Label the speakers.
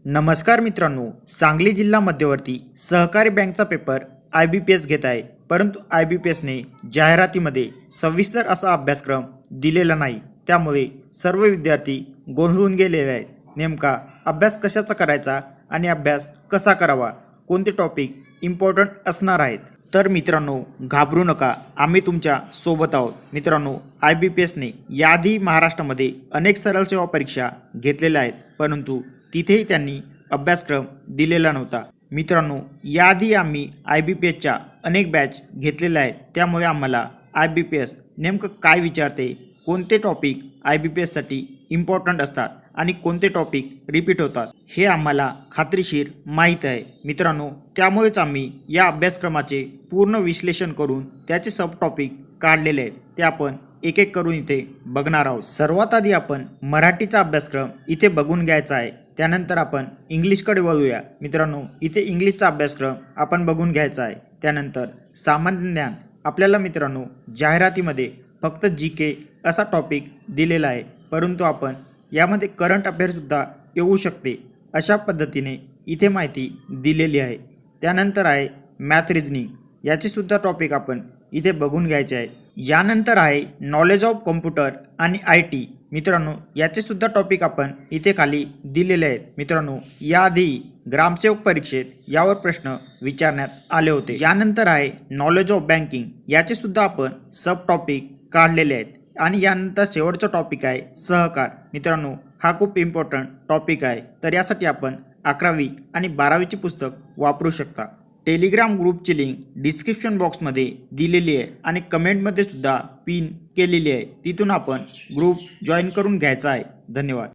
Speaker 1: नमस्कार मित्रांनो, सांगली जिल्हा मध्यवर्ती सहकारी बँकचा पेपर IBPS घेत आहे. परंतु IBPSने जाहिरातीमध्ये सविस्तर असा अभ्यासक्रम दिलेला नाही. त्यामुळे सर्व विद्यार्थी गोंधळून गेलेले आहेत. नेमका अभ्यास कशाचा करायचा आणि अभ्यास कसा करावा, कोणते टॉपिक इम्पॉर्टंट असणार आहेत. तर मित्रांनो, घाबरू नका, आम्ही तुमच्या सोबत आहोत. मित्रांनो, IBPSने याआधी महाराष्ट्रामध्ये अनेक सरळ सेवा परीक्षा घेतलेल्या आहेत, परंतु तिथेही त्यांनी अभ्यासक्रम दिलेला नव्हता. मित्रांनो, याआधी आम्ही IBPSच्या अनेक बॅच घेतलेल्या आहेत. त्यामुळे आम्हाला IBPS नेमकं काय विचारते, कोणते टॉपिक IBPSसाठी इम्पॉर्टंट असतात आणि कोणते टॉपिक रिपीट होतात हे आम्हाला खात्रीशीर माहीत आहे. मित्रांनो, त्यामुळेच आम्ही या अभ्यासक्रमाचे पूर्ण विश्लेषण करून त्याचे सब टॉपिक काढलेले आहेत. ते आपण एक एक करून इथे बघणार आहोत. सर्वात आधी आपण मराठीचा अभ्यासक्रम इथे बघून घ्यायचा आहे. त्यानंतर आपण इंग्लिशकडे वळूया. मित्रांनो, इथे इंग्लिशचा अभ्यासक्रम आपण बघून घ्यायचा आहे. त्यानंतर सामान्य ज्ञान आपल्याला मित्रांनो जाहिरातीमध्ये फक्त GK असा टॉपिक दिलेला आहे, परंतु आपण यामध्ये करंट अफेअरसुद्धा येऊ शकते अशा पद्धतीने इथे माहिती दिलेली आहे. त्यानंतर आहे मॅथ रिजनिंग, याचेसुद्धा टॉपिक आपण इथे बघून घ्यायचे आहे. यानंतर आहे नॉलेज ऑफ कॉम्प्युटर आणि IT. मित्रांनो, याचेसुद्धा टॉपिक आपण इथे खाली दिलेले आहेत. मित्रांनो, याआधी ग्रामसेवक परीक्षेत यावर प्रश्न विचारण्यात आले होते. यानंतर आहे नॉलेज ऑफ बँकिंग, याचेसुद्धा आपण सब टॉपिक काढलेले आहेत. आणि यानंतर शेवटचा टॉपिक आहे सहकार. मित्रांनो, हा खूप इम्पॉर्टंट टॉपिक आहे, तर यासाठी आपण 11वी आणि 12वीची पुस्तक वापरू शकता. टेलिग्राम ग्रुपची लिंक डिस्क्रिप्शन बॉक्समध्ये दिलेली आहे आणि कमेंटमध्ये सुद्धा पिन केलेली आहे. तिथून आपण ग्रुप जॉईन करून घ्यायचा आहे. धन्यवाद.